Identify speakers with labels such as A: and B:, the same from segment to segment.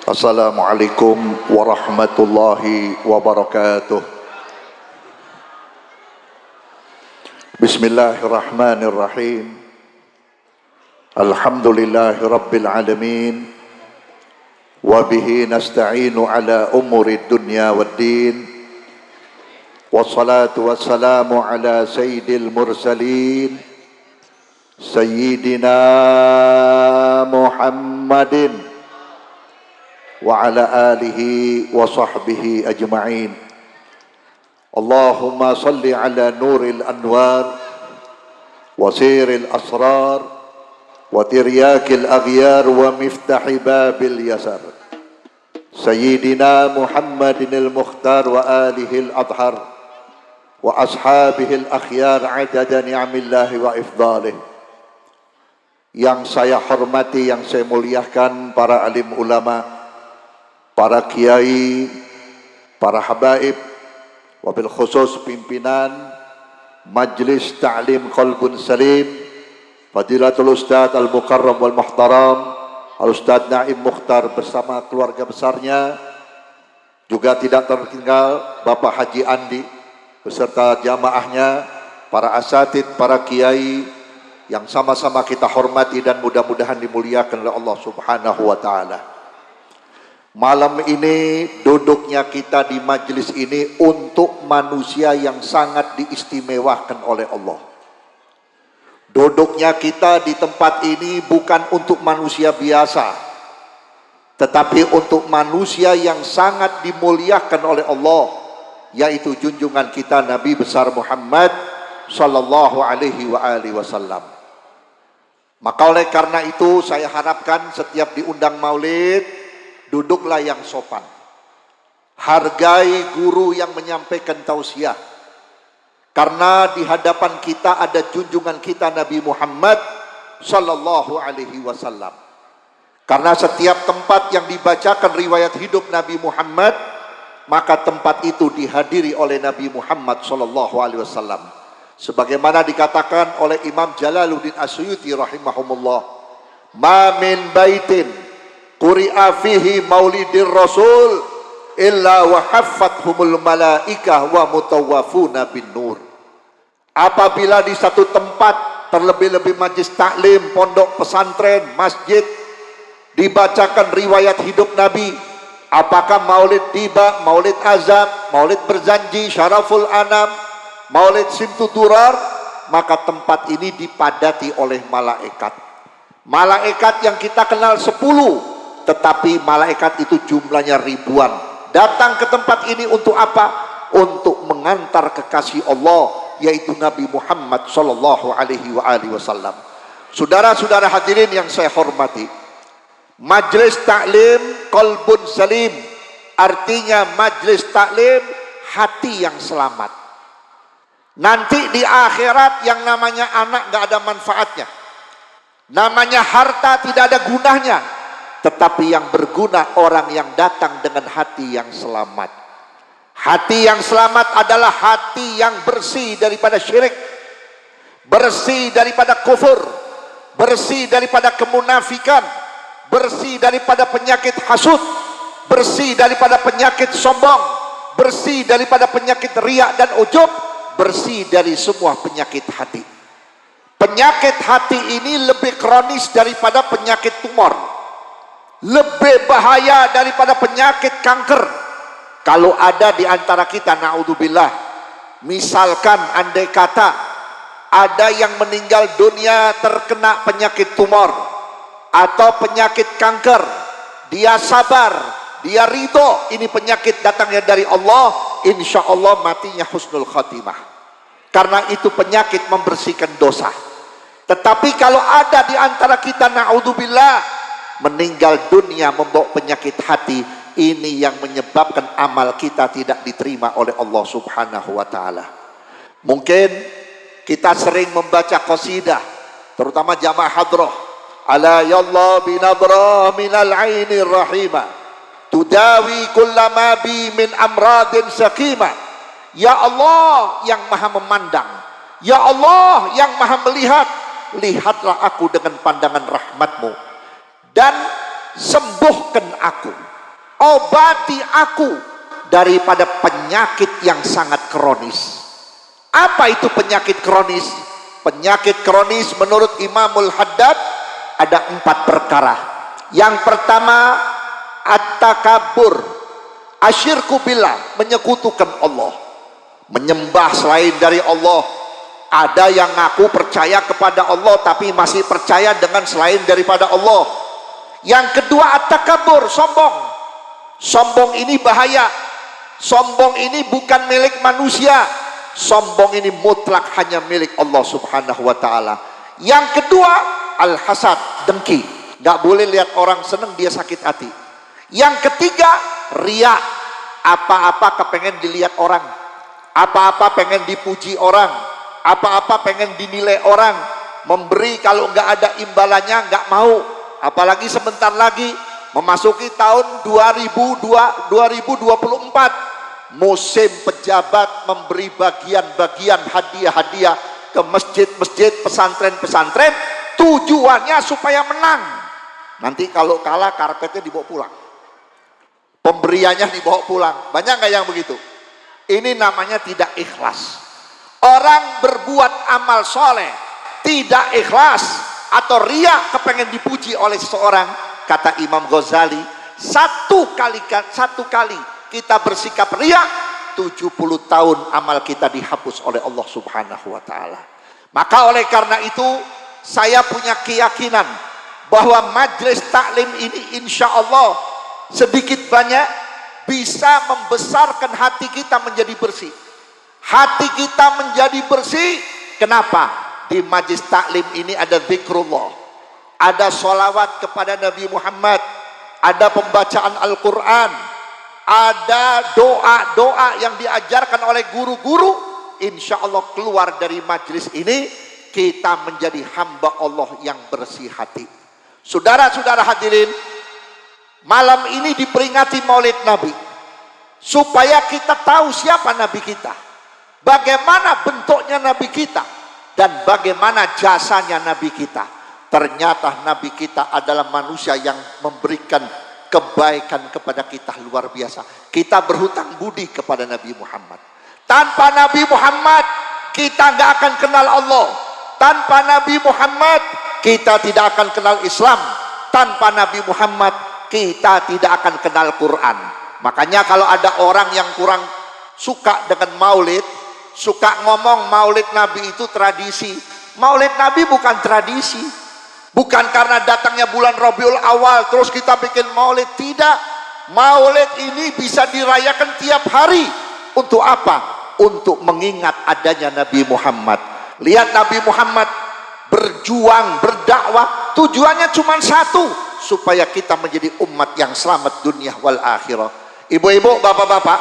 A: Assalamualaikum warahmatullahi wabarakatuh. Bismillahirrahmanirrahim. Alhamdulillahi rabbil alamin. Wa bihi nasta'inu ala umuri dunya waddin. Wassalatu wassalamu ala sayyidil mursalin Sayyidina Muhammadin wa ala alihi wa sahbihi ajma'in. Allahumma salli ala nuril anwar wa siril asrar wa tiryakil aghyar wa miftahi babil yasar Sayyidina Muhammadin al-Mukhtar wa alihi al-adhar wa ashabihi al-akhyar adada ni'amillahi wa ifdalih. Yang saya hormati, yang saya muliakan para alim ulama, para kiai, para habaib, wabil khusus pimpinan Majlis Ta'lim Qalbun Salim, Fadilatul Ustadz Al-Mukarram wal Muhtaram Al-Ustadz Naim Mukhtar bersama keluarga besarnya. Juga tidak tertinggal Bapak Haji Andi beserta jamaahnya, para asatid, para kiai yang sama-sama kita hormati dan mudah-mudahan dimuliakan oleh Allah Subhanahu wa ta'ala. Malam ini duduknya kita di majelis ini untuk manusia yang sangat diistimewakan oleh Allah. Duduknya kita di tempat ini bukan untuk manusia biasa, tetapi untuk manusia yang sangat dimuliakan oleh Allah, yaitu junjungan kita Nabi besar Muhammad sallallahu alaihi wasallam. Maka oleh karena itu saya harapkan setiap diundang maulid, duduklah yang sopan. Hargai guru yang menyampaikan tausiah. Karena di hadapan kita ada junjungan kita Nabi Muhammad sallallahu alaihi wasallam. Karena setiap tempat yang dibacakan riwayat hidup Nabi Muhammad, maka tempat itu dihadiri oleh Nabi Muhammad sallallahu alaihi wasallam. Sebagaimana dikatakan oleh Imam Jalaluddin Asyuyuti rahimahumullah, "Ma min baitin quri'a fihi maulidir rasul illa wa haffathumul malaikah wa mutawafuna bin nur." Apabila di satu tempat, terlebih-lebih majlis taklim, pondok pesantren, masjid, dibacakan riwayat hidup Nabi, apakah maulid tiba, maulid azab, maulid berjanji, syaraful anam, maulid simtudurar, maka tempat ini dipadati oleh malaikat. Malaikat yang kita kenal 10, tetapi malaikat itu jumlahnya ribuan. Datang ke tempat ini untuk apa? Untuk mengantar kekasih Allah, yaitu Nabi Muhammad sallallahu alaihi wasallam. Saudara-saudara hadirin yang saya hormati, Majlis Taklim Qalbun Salim artinya majlis taklim hati yang selamat. Nanti di akhirat yang namanya anak gak ada manfaatnya, namanya harta tidak ada gunanya, tetapi yang berguna orang yang datang dengan hati yang selamat. Hati yang selamat adalah hati yang bersih daripada syirik, bersih daripada kufur, bersih daripada kemunafikan, bersih daripada penyakit hasud, bersih daripada penyakit sombong, bersih daripada penyakit riak dan ujub, bersih dari semua penyakit hati. Penyakit hati ini lebih kronis daripada penyakit tumor, lebih bahaya daripada penyakit kanker. Kalau ada di antara kita, na'udzubillah, misalkan andai kata ada yang meninggal dunia terkena penyakit tumor atau penyakit kanker, dia sabar, dia ridho, ini penyakit datangnya dari Allah, insya Allah matinya husnul khatimah. Karena itu penyakit membersihkan dosa. Tetapi kalau ada di antara kita, na'udzubillah, meninggal dunia membawa penyakit hati, ini yang menyebabkan amal kita tidak diterima oleh Allah Subhanahu wa ta'ala. Mungkin kita sering membaca qasidah, terutama jamaah hadrah, ala yallah binadra minal ainir rahimah tudawi kullama bi min amradin sakimah. Ya Allah yang maha memandang, ya Allah yang maha melihat, lihatlah aku dengan pandangan rahmatmu dan sembuhkan aku obati aku daripada penyakit yang sangat kronis. Apa itu penyakit kronis? Penyakit kronis menurut Imamul Haddad ada 4 perkara. Yang pertama, at-takabur, asyirku billah, menyekutukan Allah, menyembah selain dari Allah. Ada yang ngaku percaya kepada Allah tapi masih percaya dengan selain daripada Allah. Yang kedua, at-takabur, sombong. Sombong ini bahaya. Sombong ini bukan milik manusia. Sombong ini mutlak hanya milik Allah subhanahu wa ta'ala. Yang kedua, al-hasad, dengki. Gak boleh lihat orang senang dia sakit hati. Yang ketiga, riya. Apa-apa kepengen dilihat orang, apa-apa pengen dipuji orang, apa-apa pengen dinilai orang. Memberi kalau nggak ada imbalannya nggak mau. Apalagi sebentar lagi memasuki tahun 2024, musim pejabat memberi bagian-bagian hadiah-hadiah ke masjid-masjid, pesantren-pesantren, tujuannya supaya menang. Nanti kalau kalah karpetnya dibawa pulang, pemberiannya dibawa pulang. Banyak nggak yang begitu? Ini namanya tidak ikhlas. Orang berbuat amal soleh tidak ikhlas atau riya, kepengen dipuji oleh seseorang, kata Imam Ghazali, satu kali kita bersikap riya, 70 tahun amal kita dihapus oleh Allah subhanahu wa ta'ala. Maka oleh karena itu saya punya keyakinan bahwa majelis taklim ini insya Allah sedikit banyak bisa membesarkan hati kita menjadi bersih. Hati kita menjadi bersih. Kenapa? Di majelis taklim ini ada zikrullah, ada sholawat kepada Nabi Muhammad, ada pembacaan Al-Quran, ada doa-doa yang diajarkan oleh guru-guru. Insya Allah keluar dari majelis ini kita menjadi hamba Allah yang bersih hati. Saudara-saudara hadirin, malam ini diperingati Maulid Nabi supaya kita tahu siapa Nabi kita, bagaimana bentuknya Nabi kita, dan bagaimana jasanya Nabi kita. Ternyata Nabi kita adalah manusia yang memberikan kebaikan kepada kita luar biasa. Kita berhutang budi kepada Nabi Muhammad. Tanpa Nabi Muhammad kita nggak akan kenal Allah. Tanpa Nabi Muhammad kita tidak akan kenal Islam. Tanpa Nabi Muhammad kita tidak akan kenal Quran. Makanya kalau ada orang yang kurang suka dengan maulid, suka ngomong maulid Nabi itu tradisi. Maulid Nabi bukan tradisi. Bukan karena datangnya bulan Rabiul Awal terus kita bikin maulid. Tidak. Maulid ini bisa dirayakan tiap hari. Untuk apa? Untuk mengingat adanya Nabi Muhammad. Lihat Nabi Muhammad berjuang, berdakwah, tujuannya cuma satu, supaya kita menjadi umat yang selamat dunia wal akhirah. Ibu-ibu, bapak-bapak,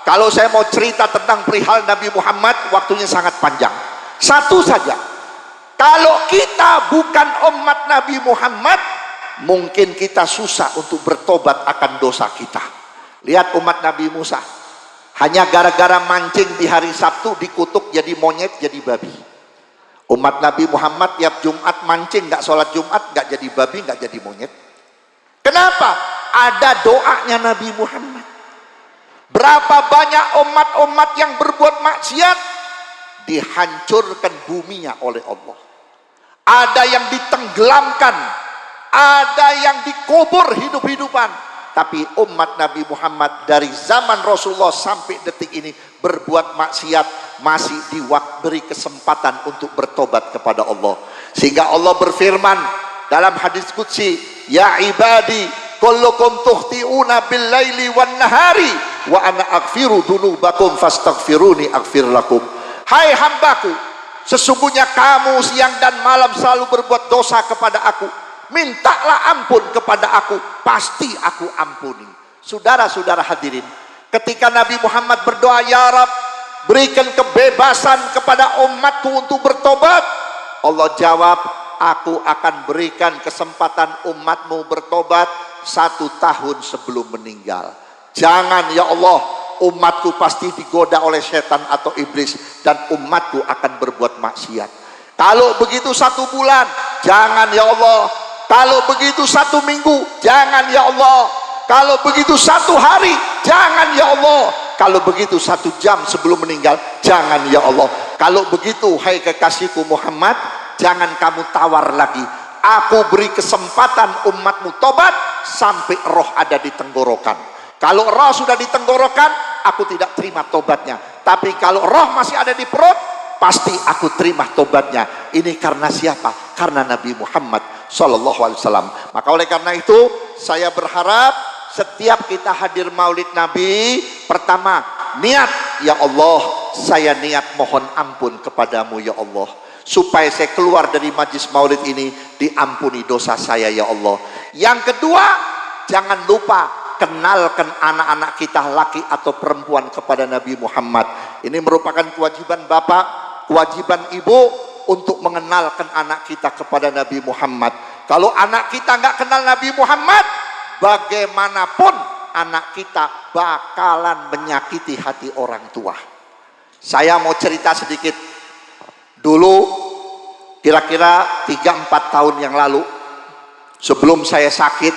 A: kalau saya mau cerita tentang perihal Nabi Muhammad, waktunya sangat panjang. Satu saja, kalau kita bukan umat Nabi Muhammad, mungkin kita susah untuk bertobat akan dosa kita. Lihat umat Nabi Musa, hanya gara-gara mancing di hari Sabtu dikutuk jadi monyet, jadi babi. Umat Nabi Muhammad tiap Jumat mancing, nggak sholat Jumat, nggak jadi babi, nggak jadi monyet. Kenapa? Ada doanya Nabi Muhammad. Berapa banyak umat-umat yang berbuat maksiat, dihancurkan buminya oleh Allah. Ada yang ditenggelamkan, ada yang dikubur hidup-hidupan. Tapi umat Nabi Muhammad dari zaman Rasulullah sampai detik ini berbuat maksiat, masih diberi kesempatan untuk bertobat kepada Allah. Sehingga Allah berfirman dalam hadis qudsi, ya ibadi kullukum tukhti'una bil laili wan nahari wa ana aghfiru dunubakum fastaghfiruni aghfir lakum. Hai hambaku, sesungguhnya kamu siang dan malam selalu berbuat dosa kepada aku. Mintalah ampun kepada aku, pasti aku ampuni. Saudara-saudara hadirin, ketika Nabi Muhammad berdoa, ya Rabb, berikan kebebasan kepada umatku untuk bertobat, Allah jawab, aku akan berikan kesempatan umatmu bertobat 1 tahun sebelum meninggal. Jangan ya Allah, umatku pasti digoda oleh setan atau iblis, dan umatku akan berbuat maksiat. Kalau begitu 1 bulan, jangan ya Allah. Kalau begitu 1 minggu, jangan ya Allah. Kalau begitu 1 hari, jangan ya Allah. Kalau begitu 1 jam sebelum meninggal, jangan ya Allah. Kalau begitu, hai kekasihku Muhammad, jangan kamu tawar lagi. Aku beri kesempatan umatmu tobat sampai roh ada di tenggorokan. Kalau roh sudah di tenggorokan, aku tidak terima tobatnya. Tapi kalau roh masih ada di perut, pasti aku terima tobatnya. Ini karena siapa? Karena Nabi Muhammad Sallallahu Alaihi Wasallam. Maka oleh karena itu, saya berharap setiap kita hadir maulid Nabi, pertama niat, ya Allah, saya niat mohon ampun kepadamu ya Allah, supaya saya keluar dari majlis maulid ini diampuni dosa saya ya Allah. Yang kedua, jangan lupa kenalkan anak-anak kita laki atau perempuan kepada Nabi Muhammad. Ini merupakan kewajiban bapak, kewajiban ibu untuk mengenalkan anak kita kepada Nabi Muhammad. Kalau anak kita nggak kenal Nabi Muhammad, bagaimanapun anak kita bakalan menyakiti hati orang tua. Saya mau cerita sedikit. Dulu kira-kira 3-4 tahun yang lalu, sebelum saya sakit,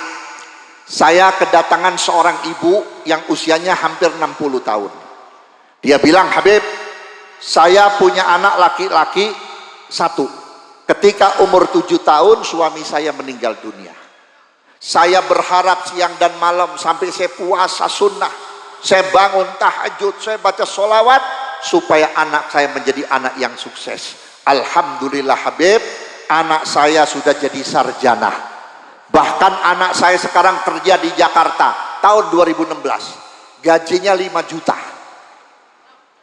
A: saya kedatangan seorang ibu yang usianya hampir 60 tahun. Dia bilang, Habib, saya punya anak laki-laki 1. Ketika umur 7 tahun suami saya meninggal dunia. Saya berharap siang dan malam sampai saya puasa sunnah, saya bangun tahajud, saya baca sholawat supaya anak saya menjadi anak yang sukses. Alhamdulillah Habib, anak saya sudah jadi sarjana. Bahkan anak saya sekarang kerja di Jakarta tahun 2016, gajinya 5 juta.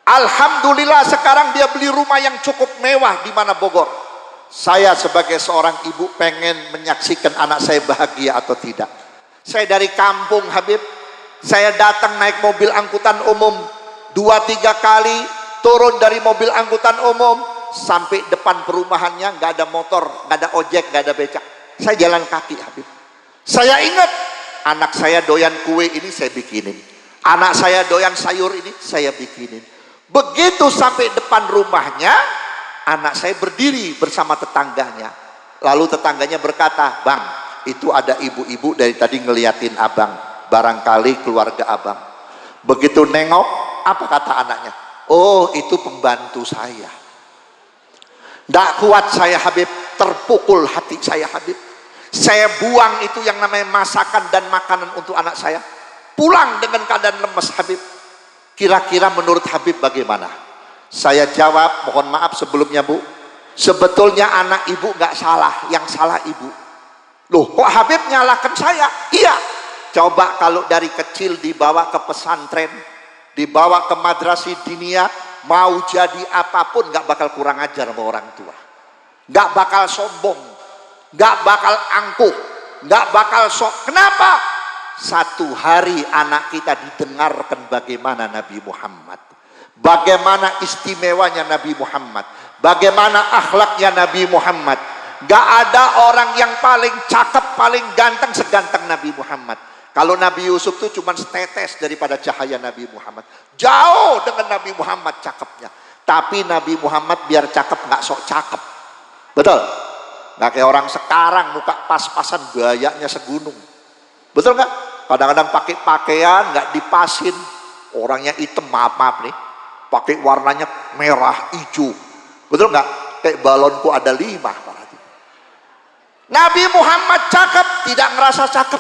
A: Alhamdulillah sekarang dia beli rumah yang cukup mewah di mana Bogor. Saya sebagai seorang ibu pengen menyaksikan anak saya bahagia atau tidak. Saya dari kampung Habib, saya datang naik mobil angkutan umum 2-3 kali, turun dari mobil angkutan umum sampai depan perumahannya nggak ada motor, nggak ada ojek, nggak ada becak. Saya jalan kaki Habib. Saya ingat anak saya doyan kue ini saya bikinin, anak saya doyan sayur ini saya bikinin. Begitu sampai depan rumahnya, anak saya berdiri bersama tetangganya. Lalu tetangganya berkata, Bang, itu ada ibu-ibu dari tadi ngeliatin abang, barangkali keluarga abang. Begitu nengok, apa kata anaknya? Oh, itu pembantu saya. Tidak kuat saya Habib, terpukul hati saya Habib. Saya buang itu yang namanya masakan dan makanan untuk anak saya, pulang dengan keadaan lemes Habib. Kira-kira menurut Habib bagaimana? Saya jawab, mohon maaf sebelumnya Bu, sebetulnya anak ibu nggak salah, yang salah ibu. Loh, kok Habib nyalahkan saya? Iya, coba kalau dari kecil dibawa ke pesantren, dibawa ke madrasah diniyah, mau jadi apapun nggak bakal kurang ajar sama orang tua, nggak bakal sombong, nggak bakal angkuh, nggak bakal sok. Kenapa? Satu hari anak kita didengarkan bagaimana Nabi Muhammad, bagaimana istimewanya Nabi Muhammad, bagaimana akhlaknya Nabi Muhammad. Gak ada orang yang paling cakep, paling ganteng seganteng Nabi Muhammad. Kalau Nabi Yusuf itu cuma setetes daripada cahaya Nabi Muhammad, jauh dengan Nabi Muhammad cakepnya. Tapi Nabi Muhammad biar cakep gak sok cakep, betul? Gak kayak orang sekarang muka pas-pasan gayanya segunung, betul gak? Kadang-kadang pakai pakaian gak dipasin, orangnya hitam, maaf nih, pakai warnanya merah hijau, betul nggak? Kayak balonku ada 5. Nabi Muhammad cakep, tidak ngerasa cakep,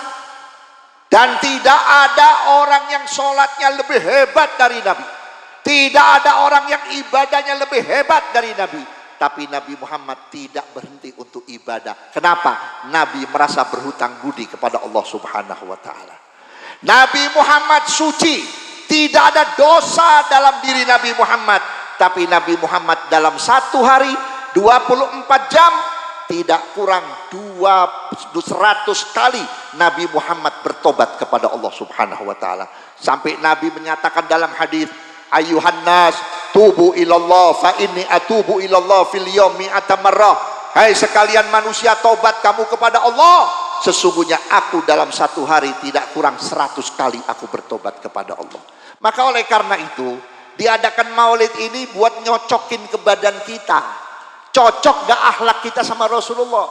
A: dan tidak ada orang yang sholatnya lebih hebat dari Nabi, tidak ada orang yang ibadahnya lebih hebat dari Nabi. Tapi Nabi Muhammad tidak berhenti untuk ibadah. Kenapa? Nabi merasa berhutang budi kepada Allah Subhanahu wa Ta'ala. Nabi Muhammad suci, tidak ada dosa dalam diri Nabi Muhammad. Tapi Nabi Muhammad dalam 1 hari 24 jam tidak kurang 200 kali Nabi Muhammad bertobat kepada Allah Subhanahu wa Ta'ala. Sampai Nabi menyatakan dalam hadis, ayuhan nas tubu ilallah fa inni atubu ilallah fil yaumi atamarrah. Hai sekalian manusia, tobat kamu kepada Allah, sesungguhnya aku dalam 1 hari tidak kurang 100 kali aku bertobat kepada Allah. Maka oleh karena itu diadakan maulid ini buat nyocokin ke badan kita. Cocok gak akhlak kita sama Rasulullah?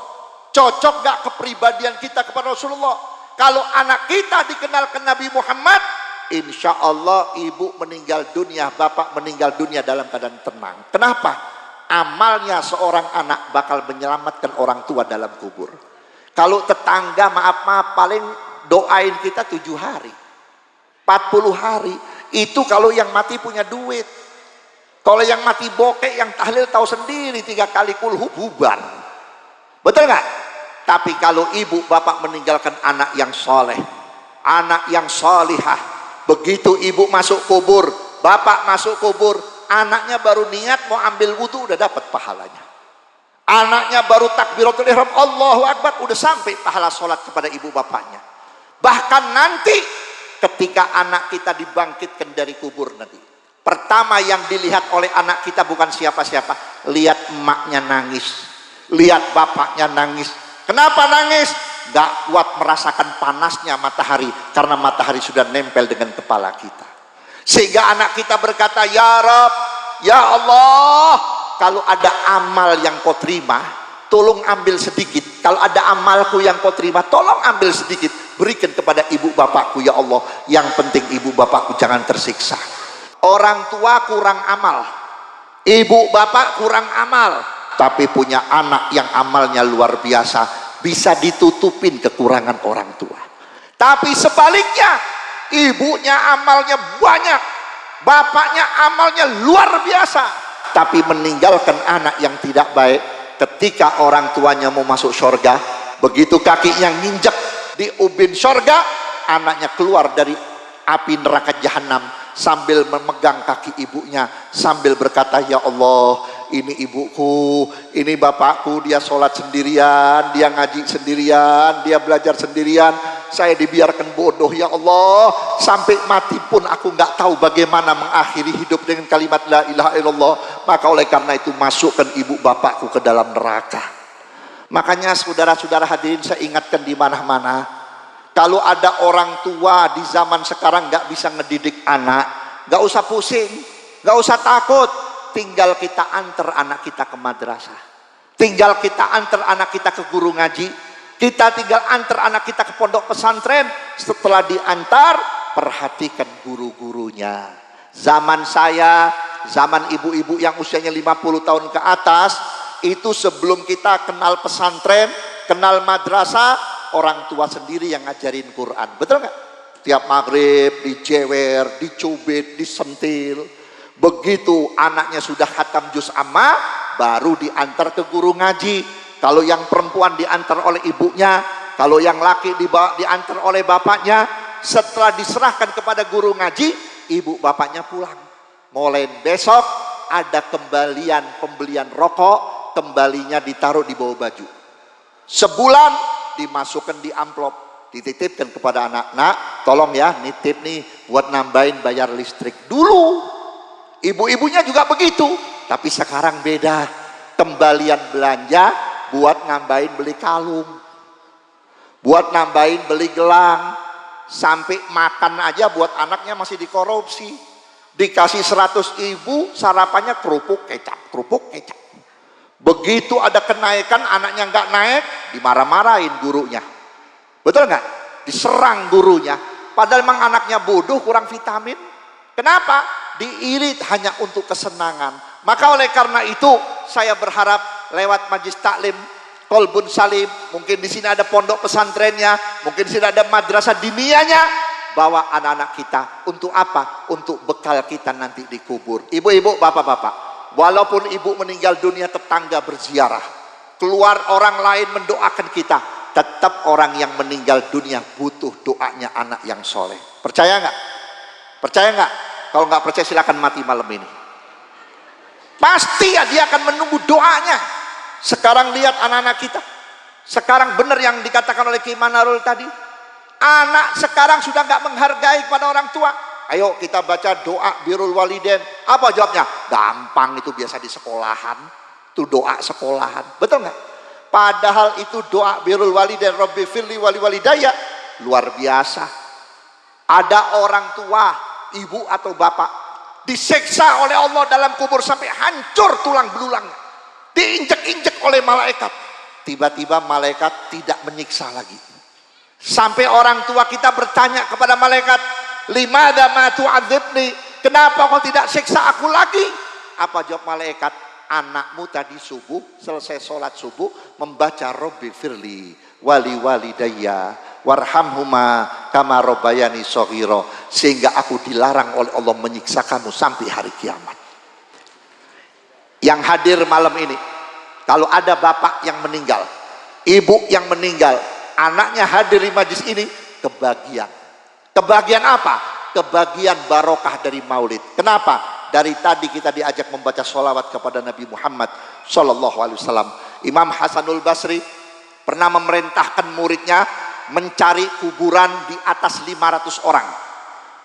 A: Cocok gak kepribadian kita kepada Rasulullah? Kalau anak kita dikenalkan Nabi Muhammad, insya Allah ibu meninggal dunia, bapak meninggal dunia dalam keadaan tenang. Kenapa? Amalnya seorang anak bakal menyelamatkan orang tua dalam kubur. Kalau tetangga maaf paling doain kita 7 hari, 40 hari. Itu kalau yang mati punya duit. Kalau yang mati bokeh, yang tahlil tahu sendiri, 3 kali kulhu bubar. Betul nggak? Tapi kalau ibu bapak meninggalkan anak yang soleh, anak yang solihah, begitu ibu masuk kubur, bapak masuk kubur, anaknya baru niat mau ambil wudhu udah dapat pahalanya. Anaknya baru takbiratul ihram, Allahu Akbar, udah sampai pahala sholat kepada ibu bapaknya. Bahkan nanti ketika anak kita dibangkitkan dari kubur nanti, pertama yang dilihat oleh anak kita bukan siapa-siapa, lihat emaknya nangis, lihat bapaknya nangis. Kenapa nangis? Gak kuat merasakan panasnya matahari, karena matahari sudah nempel dengan kepala kita. Sehingga anak kita berkata, ya Rabb, ya Allah, kalau ada amal yang kau terima, tolong ambil sedikit. Kalau ada amalku yang kau terima, tolong ambil sedikit, berikan kepada ibu bapakku ya Allah. Yang penting ibu bapakku jangan tersiksa. Orang tua kurang amal, ibu bapak kurang amal, tapi punya anak yang amalnya luar biasa, bisa ditutupin kekurangan orang tua. Tapi sebaliknya, ibunya amalnya banyak, bapaknya amalnya luar biasa, tapi meninggalkan anak yang tidak baik. Ketika orang tuanya mau masuk surga, begitu kakinya nginjek di ubin surga, anaknya keluar dari api neraka jahanam sambil memegang kaki ibunya, sambil berkata, ya Allah, ini ibuku, ini bapakku, dia sholat sendirian, dia ngaji sendirian, dia belajar sendirian, saya dibiarkan bodoh ya Allah, sampai mati pun aku nggak tahu bagaimana mengakhiri hidup dengan kalimat la ilaha illallah. Maka oleh karena itu masukkan ibu bapakku ke dalam neraka. Makanya saudara-saudara hadirin, saya ingatkan di mana-mana, kalau ada orang tua di zaman sekarang nggak bisa ngedidik anak, nggak usah pusing, nggak usah takut. Tinggal kita antar anak kita ke madrasah, tinggal kita antar anak kita ke guru ngaji, kita tinggal antar anak kita ke pondok pesantren. Setelah diantar, perhatikan guru-gurunya. Zaman saya, zaman ibu-ibu yang usianya 50 tahun ke atas, itu sebelum kita kenal pesantren, kenal madrasah, orang tua sendiri yang ngajarin Quran. Betul nggak? Tiap maghrib dijewer, dicubit, disentil. Begitu anaknya sudah khatam juz amma, baru diantar ke guru ngaji. Kalau yang perempuan diantar oleh ibunya, kalau yang laki diantar oleh bapaknya. Setelah diserahkan kepada guru ngaji, ibu bapaknya pulang. Mulai besok ada pembelian rokok, kembalinya ditaruh di bawah baju. Sebulan dimasukkan di amplop, dititipkan kepada anak-anak, tolong ya nitip nih buat nambahin bayar listrik. Dulu ibu-ibunya juga begitu, tapi sekarang beda. Kembalian belanja buat nambahin beli kalung, buat nambahin beli gelang, sampai makan aja buat anaknya masih dikorupsi. Dikasih 100.000, sarapannya kerupuk kecap, kerupuk kecap. Begitu ada kenaikan, anaknya nggak naik, dimarah-marahin gurunya. Betul nggak? Diserang gurunya. Padahal memang anaknya bodoh, kurang vitamin. Kenapa? Diirit hanya untuk kesenangan. Maka oleh karena itu saya berharap lewat majlis taklim Kolbun Salim, mungkin di sini ada pondok pesantrennya, mungkin di sini ada madrasah diniyahnya, bawa anak-anak kita untuk apa? Untuk bekal kita nanti di kubur. Ibu-ibu, bapak-bapak, walaupun ibu meninggal dunia, tetangga berziarah, keluar orang lain mendoakan kita, tetap orang yang meninggal dunia butuh doanya anak yang soleh. Percaya nggak? Percaya nggak? Kalau nggak percaya silakan mati malam ini. Pasti ya dia akan menunggu doanya. Sekarang lihat anak-anak kita. Sekarang benar yang dikatakan oleh Ki Manarul tadi. Anak sekarang sudah nggak menghargai kepada orang tua. Ayo kita baca doa birrul walidain. Apa jawabnya? Gampang, itu biasa di sekolahan. Itu doa sekolahan. Betul nggak? Padahal itu doa birrul walidain, Rabbi firli wali walidayya, luar biasa. Ada orang tua, ibu atau bapak, diseksa oleh Allah dalam kubur sampai hancur tulang belulangnya, diinjek-injek oleh malaikat. Tiba-tiba malaikat tidak menyiksa lagi. Sampai orang tua kita bertanya kepada malaikat, limadza ma tu'adzibni? Kenapa kau tidak siksa aku lagi? Apa jawab malaikat? Anakmu tadi subuh, selesai sholat subuh, membaca Robbi firli wali walidayya warhamhuma kama rabbayani shaghira, sehingga aku dilarang oleh Allah menyiksa kamu sampai hari kiamat. Yang hadir malam ini, kalau ada bapak yang meninggal, ibu yang meninggal, anaknya hadir di majlis ini, kebagian. Kebagian apa? Kebagian barokah dari maulid. Kenapa? Dari tadi kita diajak membaca sholawat kepada Nabi Muhammad SAW. Imam Hasanul Basri pernah memerintahkan muridnya mencari kuburan di atas 500 orang.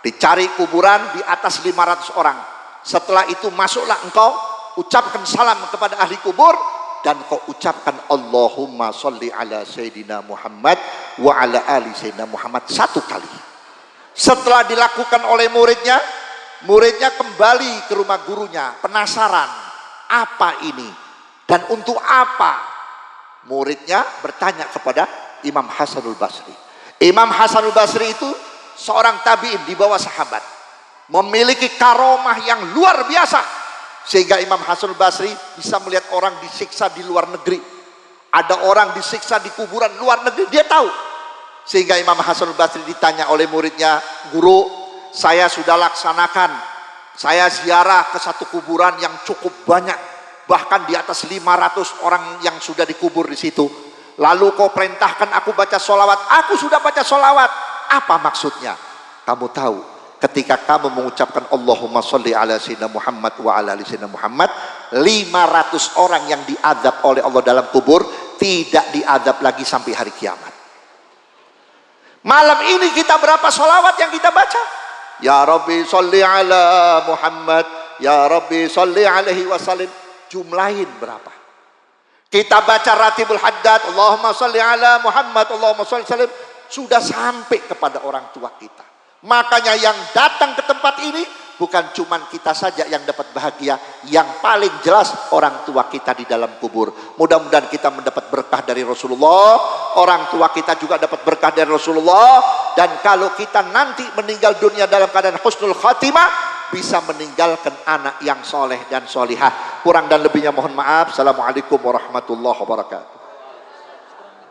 A: Dicari kuburan di atas 500 orang. Setelah itu masuklah engkau, ucapkan salam kepada ahli kubur, dan kau ucapkan Allahumma sholli ala Sayyidina Muhammad wa ala ali Sayyidina Muhammad 1 kali. Setelah dilakukan oleh muridnya, muridnya kembali ke rumah gurunya, penasaran, apa ini dan untuk apa? Muridnya bertanya kepada Imam Hasanul Basri. Imam Hasanul Basri itu seorang tabi'in di bawah sahabat, memiliki karomah yang luar biasa, sehingga Imam Hasanul Basri bisa melihat orang disiksa di luar negeri. Ada orang disiksa di kuburan luar negeri, dia tahu. Sehingga Imam Hasanul Basri ditanya oleh muridnya, guru, saya sudah laksanakan, saya ziarah ke satu kuburan yang cukup banyak, bahkan di atas 500 orang yang sudah dikubur di situ. Lalu kau perintahkan aku baca sholawat, aku sudah baca sholawat. Apa maksudnya? Kamu tahu, ketika kamu mengucapkan Allahumma sholli ala Sayyidina Muhammad wa ala ali Sayyidina Muhammad, 500 orang yang diadab oleh Allah dalam kubur tidak diadab lagi sampai hari kiamat. Malam ini kita berapa sholawat yang kita baca? Ya Rabbi sholli ala Muhammad, Ya Rabbi sholli alaihi wasallim. Jumlahin berapa? Kita baca Ratibul Haddad, Allahumma sholli ala Muhammad, Allahumma sholli sallim, sudah sampai kepada orang tua kita. Makanya yang datang ke tempat ini bukan cuma kita saja yang dapat bahagia, yang paling jelas orang tua kita di dalam kubur. Mudah-mudahan kita mendapat berkah dari Rasulullah, orang tua kita juga dapat berkah dari Rasulullah, dan kalau kita nanti meninggal dunia dalam keadaan husnul khatimah, bisa meninggalkan anak yang soleh dan solihah. Kurang dan lebihnya mohon maaf. Assalamualaikum warahmatullahi wabarakatuh.